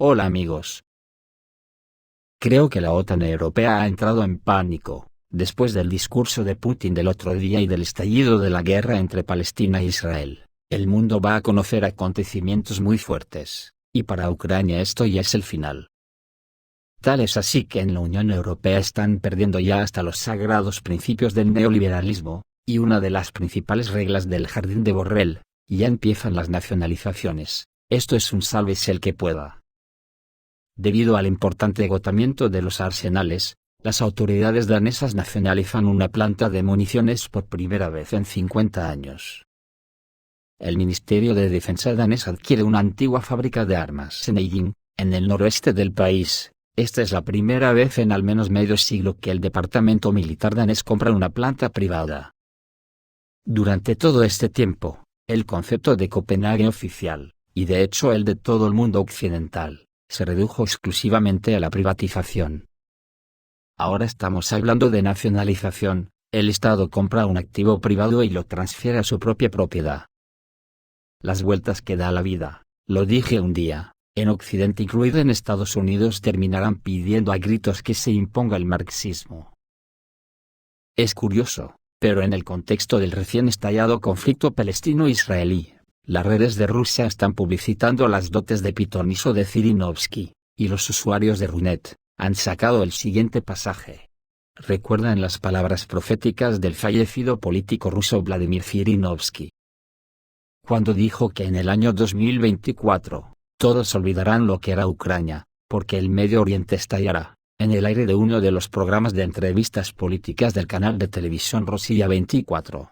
Hola amigos. Creo que la OTAN europea ha entrado en pánico, después del discurso de Putin del otro día y del estallido de la guerra entre Palestina e Israel. El mundo va a conocer acontecimientos muy fuertes, y para Ucrania esto ya es el final. Tal es así que en la Unión Europea están perdiendo ya hasta los sagrados principios del neoliberalismo, y una de las principales reglas del jardín de Borrell, ya empiezan las nacionalizaciones. Esto es un sálvese el que pueda. Debido al importante agotamiento de los arsenales, las autoridades danesas nacionalizan una planta de municiones por primera vez en 50 años. El Ministerio de Defensa danés adquiere una antigua fábrica de armas en Eiding, en el noroeste del país. Esta es la primera vez en al menos medio siglo que el departamento militar danés compra una planta privada. Durante todo este tiempo, el concepto de Copenhague oficial, y de hecho el de todo el mundo occidental, se redujo exclusivamente a la privatización. Ahora estamos hablando de nacionalización. El Estado compra un activo privado y lo transfiere a su propia propiedad. Las vueltas que da la vida, lo dije un día, en Occidente incluido en Estados Unidos terminarán pidiendo a gritos que se imponga el marxismo. Es curioso, pero en el contexto del recién estallado conflicto palestino-israelí, las redes de Rusia están publicitando las dotes de pitoniso de Zhirinovsky, y los usuarios de Runet han sacado el siguiente pasaje. Recuerdan las palabras proféticas del fallecido político ruso Vladimir Zhirinovsky, cuando dijo que en el año 2024, todos olvidarán lo que era Ucrania, porque el Medio Oriente estallará, en el aire de uno de los programas de entrevistas políticas del canal de televisión Rossiya 24.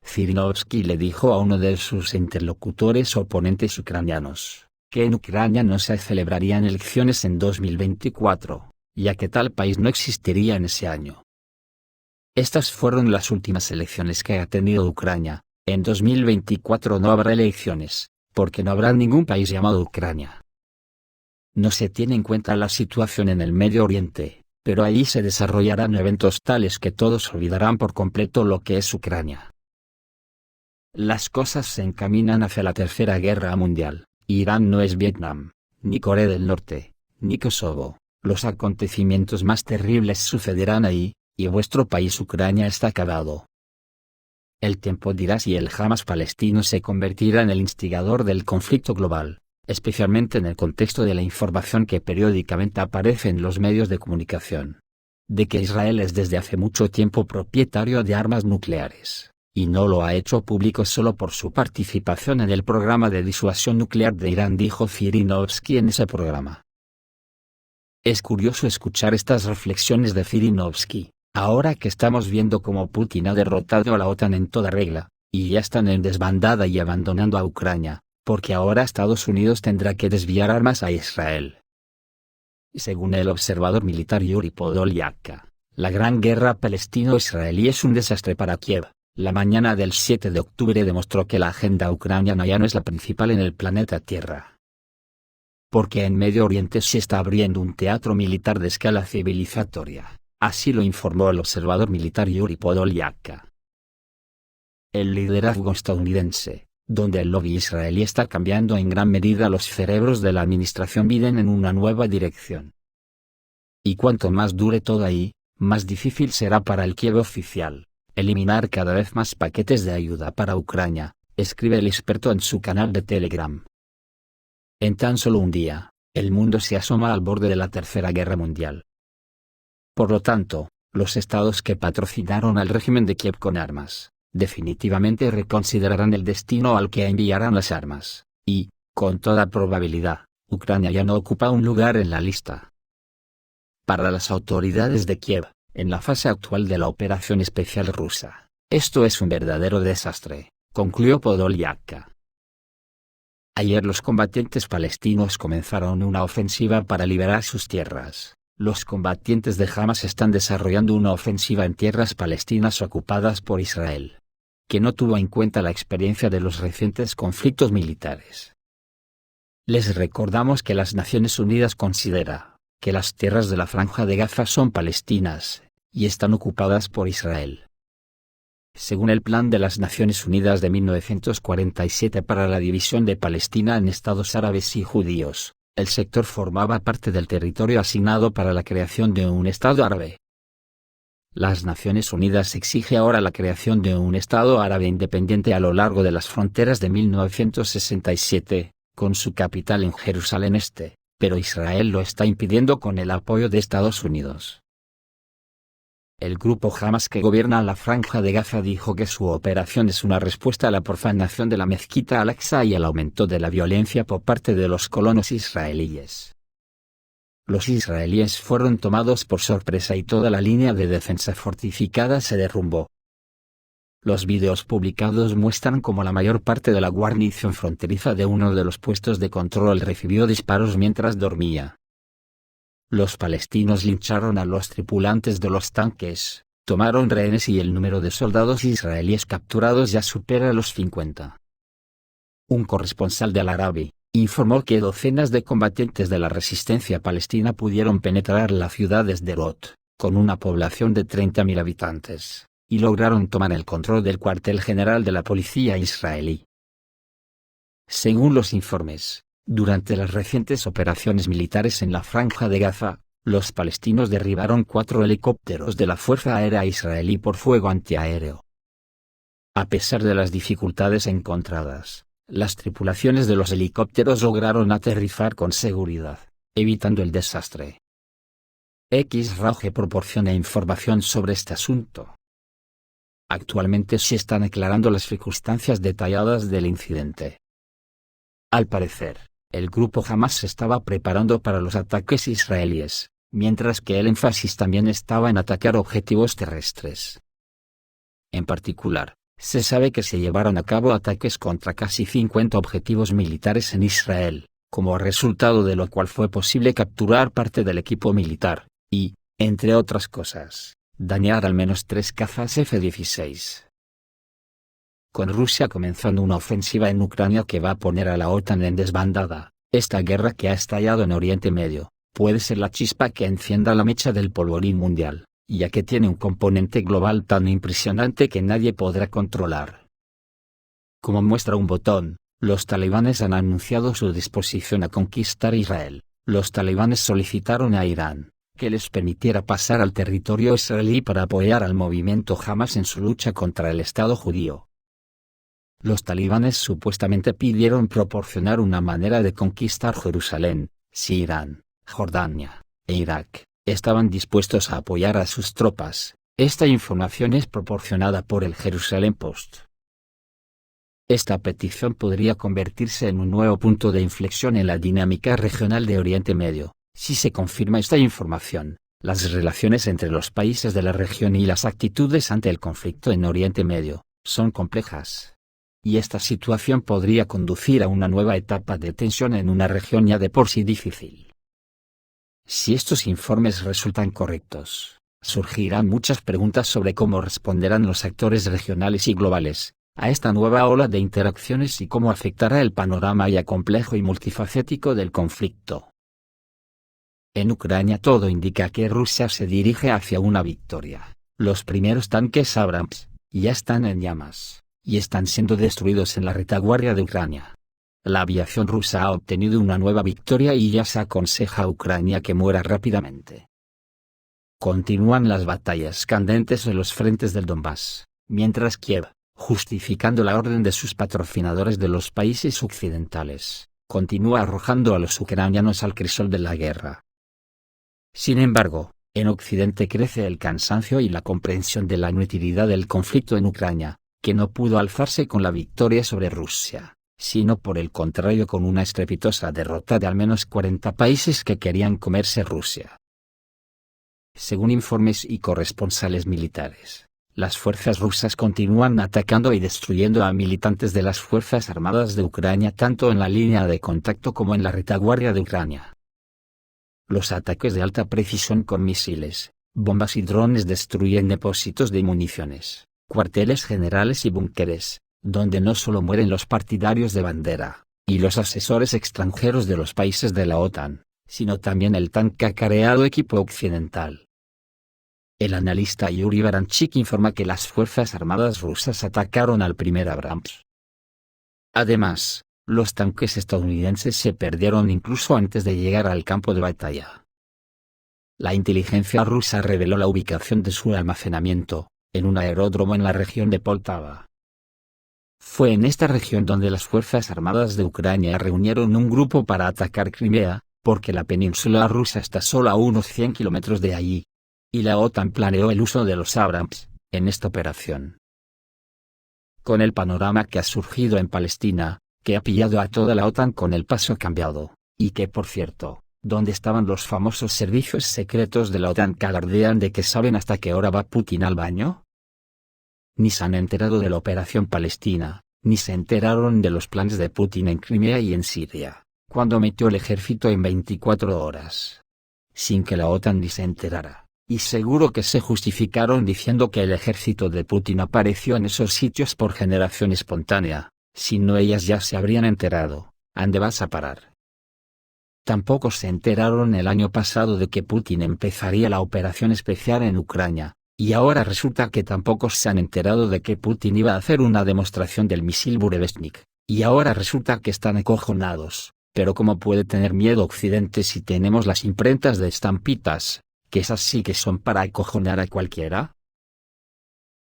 Zhirinovsky le dijo a uno de sus interlocutores oponentes ucranianos, que en Ucrania no se celebrarían elecciones en 2024, ya que tal país no existiría en ese año. Estas fueron las últimas elecciones que ha tenido Ucrania. En 2024 no habrá elecciones, porque no habrá ningún país llamado Ucrania. No se tiene en cuenta la situación en el Medio Oriente, pero allí se desarrollarán eventos tales que todos olvidarán por completo lo que es Ucrania. Las cosas se encaminan hacia la Tercera Guerra Mundial. Irán no es Vietnam, ni Corea del Norte, ni Kosovo. Los acontecimientos más terribles sucederán ahí, y vuestro país Ucrania está acabado. El tiempo dirá si el Hamas palestino se convertirá en el instigador del conflicto global, especialmente en el contexto de la información que periódicamente aparece en los medios de comunicación, de que Israel es desde hace mucho tiempo propietario de armas nucleares, y no lo ha hecho público solo por su participación en el programa de disuasión nuclear de Irán, dijo Zhirinovsky en ese programa. Es curioso escuchar estas reflexiones de Zhirinovsky, ahora que estamos viendo cómo Putin ha derrotado a la OTAN en toda regla, y ya están en desbandada y abandonando a Ucrania, porque ahora Estados Unidos tendrá que desviar armas a Israel. Según el observador militar Yuri Podolyak, la gran guerra palestino-israelí es un desastre para Kiev. La mañana del 7 de octubre demostró que la agenda ucraniana ya no es la principal en el planeta Tierra. Porque en Medio Oriente se está abriendo un teatro militar de escala civilizatoria, así lo informó el observador militar Yuri Podolyak. El liderazgo estadounidense, donde el lobby israelí está cambiando en gran medida los cerebros de la administración Biden en una nueva dirección. Y cuanto más dure todo ahí, más difícil será para el Kiev oficial eliminar cada vez más paquetes de ayuda para Ucrania, escribe el experto en su canal de Telegram. En tan solo un día, el mundo se asoma al borde de la Tercera Guerra Mundial. Por lo tanto, los estados que patrocinaron al régimen de Kiev con armas, definitivamente reconsiderarán el destino al que enviarán las armas, y, con toda probabilidad, Ucrania ya no ocupa un lugar en la lista. Para las autoridades de Kiev, en la fase actual de la operación especial rusa, esto es un verdadero desastre, concluyó Podolyak. Ayer los combatientes palestinos comenzaron una ofensiva para liberar sus tierras. Los combatientes de Hamas están desarrollando una ofensiva en tierras palestinas ocupadas por Israel, que no tuvo en cuenta la experiencia de los recientes conflictos militares. Les recordamos que las Naciones Unidas considera que las tierras de la Franja de Gaza son palestinas, y están ocupadas por Israel. Según el Plan de las Naciones Unidas de 1947 para la división de Palestina en estados árabes y judíos, El sector formaba parte del territorio asignado para la creación de un Estado árabe. Las Naciones Unidas exige ahora la creación de un Estado árabe independiente a lo largo de las fronteras de 1967, con su capital en Jerusalén Este, pero Israel lo está impidiendo con el apoyo de Estados Unidos. El grupo Hamas que gobierna la Franja de Gaza dijo que su operación es una respuesta a la profanación de la mezquita Al-Aqsa y al aumento de la violencia por parte de los colonos israelíes. Los israelíes fueron tomados por sorpresa y toda la línea de defensa fortificada se derrumbó. Los vídeos publicados muestran cómo la mayor parte de la guarnición fronteriza de uno de los puestos de control recibió disparos mientras dormía. Los palestinos lincharon a los tripulantes de los tanques, tomaron rehenes y el número de soldados israelíes capturados ya supera los 50. Un corresponsal de Al-Arabi informó que docenas de combatientes de la resistencia palestina pudieron penetrar la ciudad de Sderot, con una población de 30.000 habitantes, y lograron tomar el control del cuartel general de la policía israelí. Según los informes, durante las recientes operaciones militares en la Franja de Gaza, los palestinos derribaron 4 helicópteros de la Fuerza Aérea Israelí por fuego antiaéreo. A pesar de las dificultades encontradas, las tripulaciones de los helicópteros lograron aterrizar con seguridad, evitando el desastre. X-Rauge proporciona información sobre este asunto. Actualmente se están aclarando las circunstancias detalladas del incidente. Al parecer, el grupo Hamas se estaba preparando para los ataques israelíes, mientras que el énfasis también estaba en atacar objetivos terrestres. En particular, se sabe que se llevaron a cabo ataques contra casi 50 objetivos militares en Israel, como resultado de lo cual fue posible capturar parte del equipo militar, y, entre otras cosas, dañar al menos 3 cazas F-16. Con Rusia comenzando una ofensiva en Ucrania que va a poner a la OTAN en desbandada, esta guerra que ha estallado en Oriente Medio, puede ser la chispa que encienda la mecha del polvorín mundial, ya que tiene un componente global tan impresionante que nadie podrá controlar. Como muestra un botón, los talibanes han anunciado su disposición a conquistar Israel. Los talibanes solicitaron a Irán que les permitiera pasar al territorio israelí para apoyar al movimiento Hamas en su lucha contra el Estado judío. Los talibanes supuestamente pidieron proporcionar una manera de conquistar Jerusalén, si Irán, Jordania e Irak estaban dispuestos a apoyar a sus tropas. Esta información es proporcionada por el Jerusalem Post. Esta petición podría convertirse en un nuevo punto de inflexión en la dinámica regional de Oriente Medio. Si se confirma esta información, las relaciones entre los países de la región y las actitudes ante el conflicto en Oriente Medio son complejas. Y esta situación podría conducir a una nueva etapa de tensión en una región ya de por sí difícil. Si estos informes resultan correctos, surgirán muchas preguntas sobre cómo responderán los actores regionales y globales a esta nueva ola de interacciones y cómo afectará el panorama ya complejo y multifacético del conflicto. En Ucrania todo indica que Rusia se dirige hacia una victoria. Los primeros tanques Abrams ya están en llamas, y están siendo destruidos en la retaguardia de Ucrania. La aviación rusa ha obtenido una nueva victoria y ya se aconseja a Ucrania que muera rápidamente. Continúan las batallas candentes en los frentes del Donbass, mientras Kiev, justificando la orden de sus patrocinadores de los países occidentales, continúa arrojando a los ucranianos al crisol de la guerra. Sin embargo, en Occidente crece el cansancio y la comprensión de la inutilidad del conflicto en Ucrania, que no pudo alzarse con la victoria sobre Rusia, sino por el contrario con una estrepitosa derrota de al menos 40 países que querían comerse Rusia. Según informes y corresponsales militares, las fuerzas rusas continúan atacando y destruyendo a militantes de las Fuerzas Armadas de Ucrania tanto en la línea de contacto como en la retaguardia de Ucrania. Los ataques de alta precisión con misiles, bombas y drones destruyen depósitos de municiones, cuarteles generales y búnkeres, donde no solo mueren los partidarios de bandera y los asesores extranjeros de los países de la OTAN, sino también el tan cacareado equipo occidental. El analista Yuri Baranchik informa que las Fuerzas Armadas rusas atacaron al primer Abrams. Además, Los tanques estadounidenses se perdieron incluso antes de llegar al campo de batalla. La inteligencia rusa reveló la ubicación de su almacenamiento, en un aeródromo en la región de Poltava. Fue en esta región donde las Fuerzas Armadas de Ucrania reunieron un grupo para atacar Crimea, porque la península rusa está solo a unos 100 kilómetros de allí. Y la OTAN planeó el uso de los Abrams en esta operación. Con el panorama que ha surgido en Palestina, que ha pillado a toda la OTAN con el paso cambiado, y que por cierto, ¿dónde estaban los famosos servicios secretos de la OTAN que alardean de que saben hasta qué hora va Putin al baño? Ni se han enterado de la operación palestina, ni se enteraron de los planes de Putin en Crimea y en Siria, cuando metió el ejército en 24 horas. Sin que la OTAN ni se enterara, y seguro que se justificaron diciendo que el ejército de Putin apareció en esos sitios por generación espontánea, si no ellas ya se habrían enterado. ¿Ande vas a parar? Tampoco se enteraron el año pasado de que Putin empezaría la operación especial en Ucrania. Y ahora resulta que tampoco se han enterado de que Putin iba a hacer una demostración del misil Burevestnik, y ahora resulta que están acojonados. Pero ¿cómo puede tener miedo Occidente si tenemos las imprentas de estampitas, que esas sí que son para acojonar a cualquiera?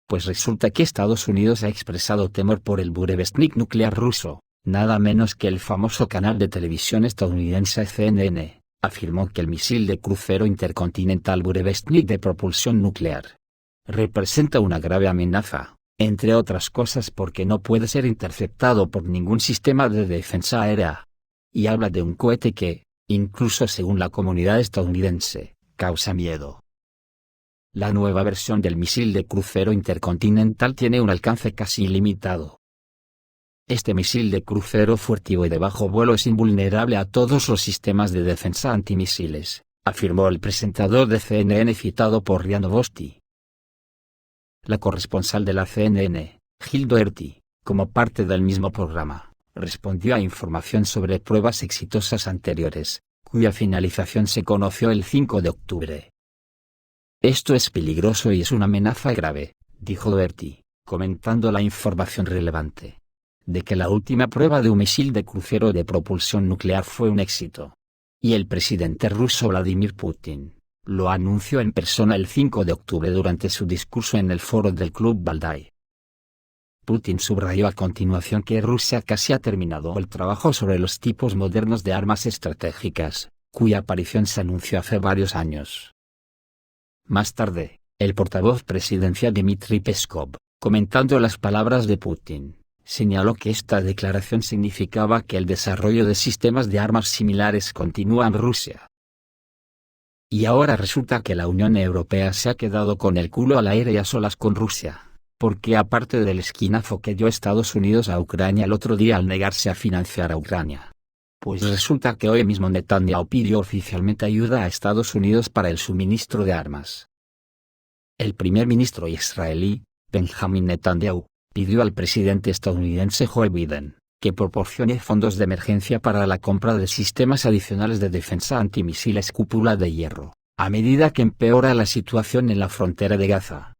Pues resulta que Estados Unidos ha expresado temor por el Burevestnik nuclear ruso, nada menos que el famoso canal de televisión estadounidense CNN, afirmó que el misil de crucero intercontinental Burevestnik de propulsión nuclear representa una grave amenaza, entre otras cosas porque no puede ser interceptado por ningún sistema de defensa aérea. Y habla de un cohete que, incluso según la comunidad estadounidense, causa miedo. La nueva versión del misil de crucero intercontinental tiene un alcance casi ilimitado. Este misil de crucero furtivo y de bajo vuelo es invulnerable a todos los sistemas de defensa antimisiles, afirmó el presentador de CNN citado por RIA Novosti. La corresponsal de la CNN, Jill Doherty, como parte del mismo programa, respondió a información sobre pruebas exitosas anteriores, cuya finalización se conoció el 5 de octubre. Esto es peligroso y es una amenaza grave, dijo Doherty, comentando la información relevante de que la última prueba de un misil de crucero de propulsión nuclear fue un éxito. Y el presidente ruso Vladimir Putin lo anunció en persona el 5 de octubre durante su discurso en el foro del Club Valdai. Putin subrayó a continuación que Rusia casi ha terminado el trabajo sobre los tipos modernos de armas estratégicas, cuya aparición se anunció hace varios años. Más tarde, el portavoz presidencial Dmitry Peskov, comentando las palabras de Putin, señaló que esta declaración significaba que el desarrollo de sistemas de armas similares continúa en Rusia. Y ahora resulta que la Unión Europea se ha quedado con el culo al aire y a solas con Rusia, porque aparte del esquinazo que dio Estados Unidos a Ucrania el otro día al negarse a financiar a Ucrania, pues resulta que hoy mismo Netanyahu pidió oficialmente ayuda a Estados Unidos para el suministro de armas. El primer ministro israelí, Benjamin Netanyahu, pidió al presidente estadounidense Joe Biden que proporcione fondos de emergencia para la compra de sistemas adicionales de defensa antimisiles cúpula de hierro, a medida que empeora la situación en la frontera de Gaza.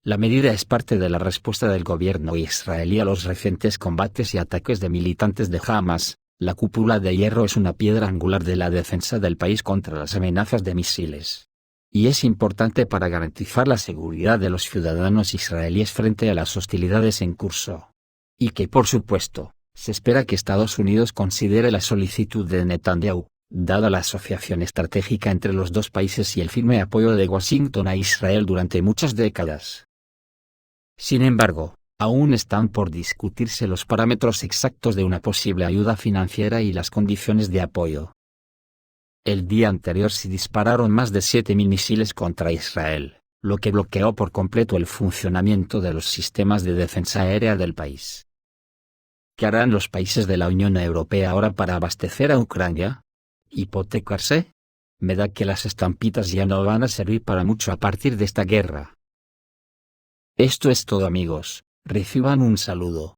La medida es parte de la respuesta del gobierno israelí a los recientes combates y ataques de militantes de Hamas. La cúpula de hierro es una piedra angular de la defensa del país contra las amenazas de misiles. Y es importante para garantizar la seguridad de los ciudadanos israelíes frente a las hostilidades en curso. Y que por supuesto, se espera que Estados Unidos considere la solicitud de Netanyahu, dada la asociación estratégica entre los dos países y el firme apoyo de Washington a Israel durante muchas décadas. Sin embargo, aún están por discutirse los parámetros exactos de una posible ayuda financiera y las condiciones de apoyo. El día anterior se dispararon más de 7.000 misiles contra Israel, lo que bloqueó por completo el funcionamiento de los sistemas de defensa aérea del país. ¿Qué harán los países de la Unión Europea ahora para abastecer a Ucrania? ¿Hipotecarse? Me da que las estampitas ya no van a servir para mucho a partir de esta guerra. Esto es todo amigos, reciban un saludo.